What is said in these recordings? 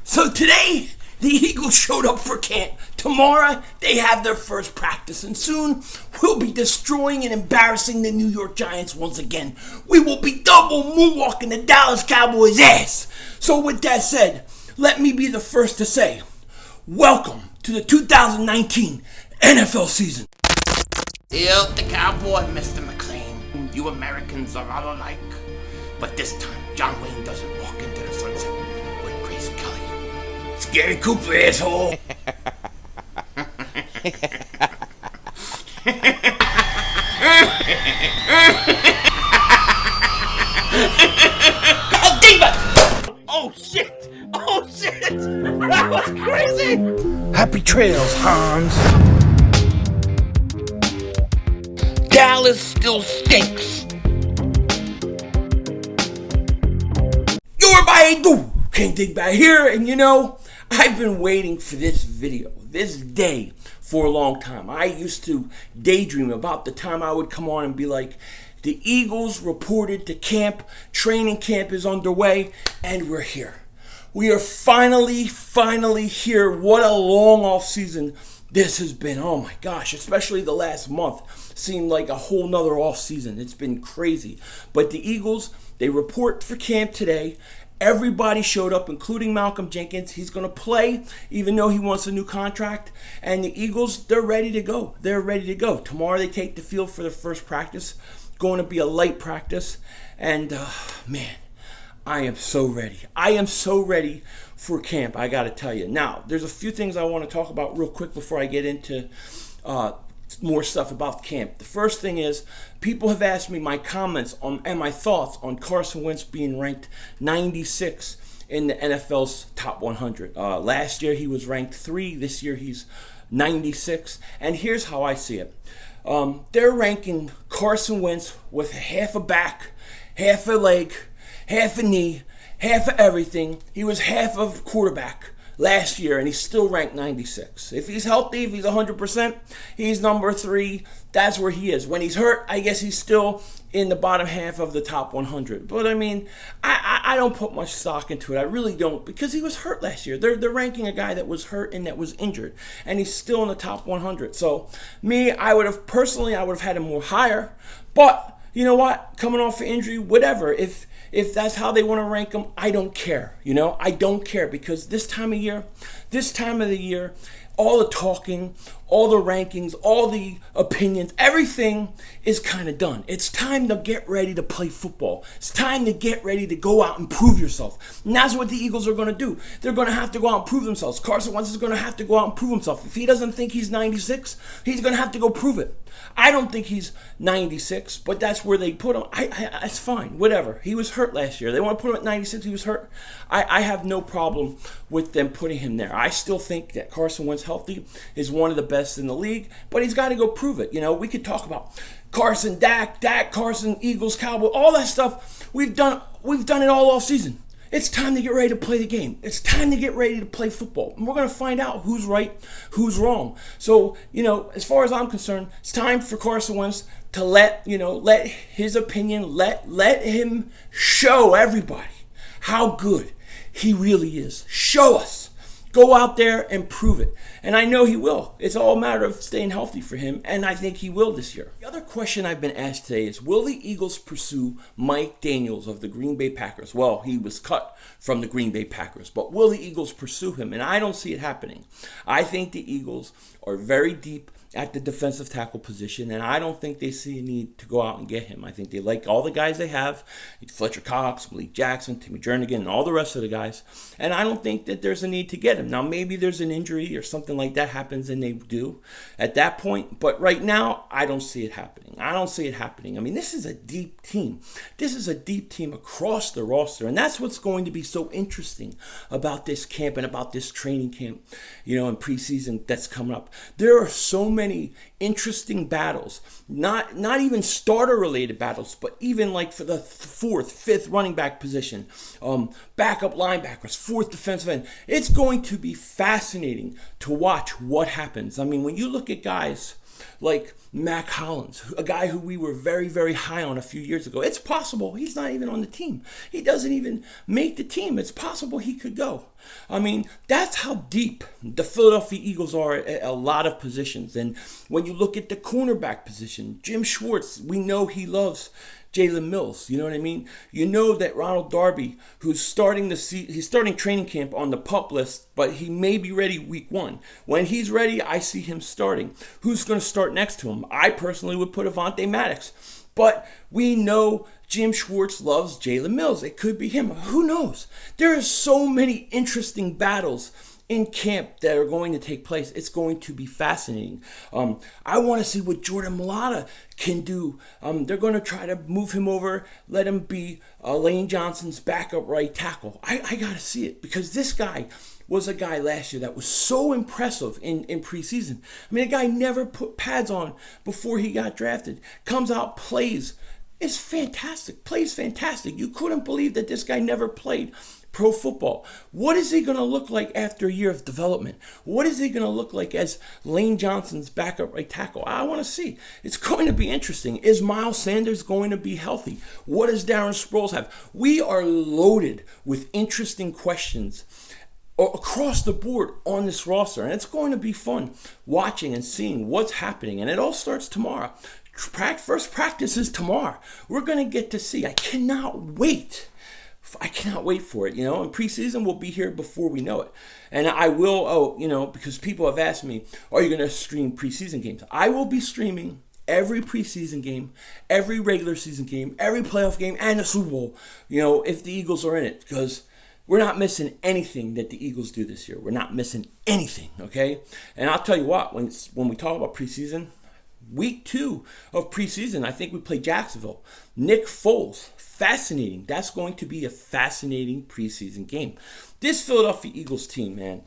So today, the Eagles showed up for camp. Tomorrow, they have their first practice. And soon, we'll be destroying and embarrassing the New York Giants once again. We will be double moonwalking the Dallas Cowboys' ass. So with that said, let me be the first to say, welcome to the 2019 NFL season. Hail the cowboy, Mr. McLean. You Americans are all alike. But this time, John Wayne doesn't walk into the sunset with Grace Kelly. Scary Cooper, asshole. Oh, Diva! Oh, shit! Oh, shit! That was crazy! Happy trails, Hans. Dallas still stinks. You're by do. Can't dig back here, and I've been waiting for this video, this day, for a long time. I used to daydream about the time I would come on and be like, the Eagles reported to camp, training camp is underway, and we're here. We are finally here. What a long off season this has been. Oh my gosh, especially the last month seemed like a whole nother off season. It's been crazy. But the Eagles, they report for camp today. Everybody showed up, including Malcolm Jenkins. He's going to play, even though he wants a new contract. And the Eagles, they're ready to go. They're ready to go. Tomorrow they take the field for their first practice. Going to be a light practice. And, man, I am so ready. I am so ready for camp, I got to tell you. Now, there's a few things I want to talk about real quick before I get into more stuff about camp. The first thing is, people have asked me my comments on and my thoughts on Carson Wentz being ranked 96 in the NFL's top 100. Last year he was ranked 3. This year he's 96. And here's how I see it. They're ranking Carson Wentz with half a back, half a leg, half a knee, half of everything. He was half of quarterback last year, and he's still ranked 96. If he's healthy, if he's 100%, he's number 3. That's where he is. When he's hurt, I guess he's still in the bottom half of the top 100. But I mean, I don't put much stock into it. I really don't, because he was hurt last year. They're ranking a guy that was hurt and that was injured, and he's still in the top 100. So me, I would have had him more higher. But you know what? Coming off an injury, whatever. If that's how they want to rank him, I don't care. I don't care, because this time of the year, all the talking, all the rankings, all the opinions, everything is kind of done. It's time to get ready to play football. It's time to get ready to go out and prove yourself. And that's what the Eagles are going to do. They're going to have to go out and prove themselves. Carson Wentz is going to have to go out and prove himself. If he doesn't think he's 96, he's going to have to go prove it. I don't think he's 96, but that's where they put him. It's fine, whatever. He was hurt last year. They want to put him at 96. He was hurt. I have no problem with them putting him there. I still think that Carson Wentz healthy is one of the best in the league, but he's got to go prove it. We could talk about Carson, Dak, Carson, Eagles, Cowboys, all that stuff. We've done it all off season. It's time to get ready to play the game. It's time to get ready to play football. And we're going to find out who's right, who's wrong. So, as far as I'm concerned, it's time for Carson Wentz to let his opinion, let him show everybody how good he really is. Show us. Go out there and prove it. And I know he will. It's all a matter of staying healthy for him, and I think he will this year. The other question I've been asked today is, will the Eagles pursue Mike Daniels of the Green Bay Packers? Well, he was cut from the Green Bay Packers, but will the Eagles pursue him? And I don't see it happening. I think the Eagles are very deep at the defensive tackle position, and I don't think they see a need to go out and get him. I think they like all the guys they have, Fletcher Cox, Malik Jackson, Timmy Jernigan, and all the rest of the guys, and I don't think that there's a need to get him. Now, maybe there's an injury or something like that happens, and they do at that point, but right now, I don't see it happening. I mean, this is a deep team. This is a deep team across the roster, and that's what's going to be so interesting about this camp and about this training camp, in preseason that's coming up. There are so many interesting battles, not even starter related battles, but even like for the 4th, 5th running back position, backup linebackers, 4th defensive end. It's going to be fascinating to watch what happens. I mean, when you look at guys like Mac Hollins, a guy who we were very, very high on a few years ago. It's possible he's not even on the team. He doesn't even make the team. It's possible he could go. I mean, that's how deep the Philadelphia Eagles are at a lot of positions. And when you look at the cornerback position, Jim Schwartz, we know he loves Jalen Mills. You know what I mean? You know that Ronald Darby, who's he's starting training camp on the PUP list, but he may be ready week 1. When he's ready, I see him starting. Who's going to start next to him? I personally would put Avonte Maddox. But we know Jim Schwartz loves Jalen Mills. It could be him. Who knows? There are so many interesting battles in camp that are going to take place. It's going to be fascinating. I want to see what Jordan Mailata can do. They're going to try to move him over, let him be Lane Johnson's backup right tackle. I got to see it, because this guy was a guy last year that was so impressive in preseason. I mean, a guy never put pads on before he got drafted. Comes out, plays. It's fantastic. Plays fantastic. You couldn't believe that this guy never played pro football. What is he going to look like after a year of development? What is he going to look like as Lane Johnson's backup right tackle? I want to see. It's going to be interesting. Is Miles Sanders going to be healthy? What does Darren Sproles have? We are loaded with interesting questions across the board on this roster, and it's going to be fun watching and seeing what's happening. And it all starts tomorrow. First practice is tomorrow. We're going to get to see. I cannot wait for it, and preseason will be here before we know it. And I will, because people have asked me, are you going to stream preseason games? I will be streaming every preseason game, every regular season game, every playoff game, and the Super Bowl, if the Eagles are in it, because we're not missing anything that the Eagles do this year. We're not missing anything, okay? And I'll tell you what, when we talk about preseason, week 2 of preseason, I think we play Jacksonville. Nick Foles, fascinating. That's going to be a fascinating preseason game. This Philadelphia Eagles team, man,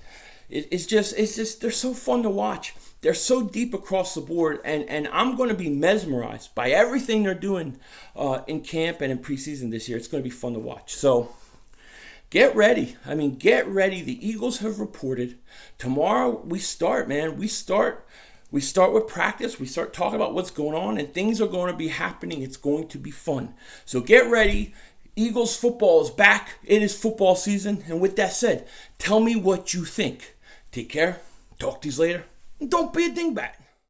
it's just they're so fun to watch. They're so deep across the board, and I'm going to be mesmerized by everything they're doing in camp and in preseason this year. It's going to be fun to watch. So get ready. Get ready. The Eagles have reported. Tomorrow we start, man. We start with practice. We start talking about what's going on, and things are going to be happening. It's going to be fun. So get ready. Eagles football is back. It is football season. And with that said, tell me what you think. Take care. Talk to you later. And don't be a dingbat.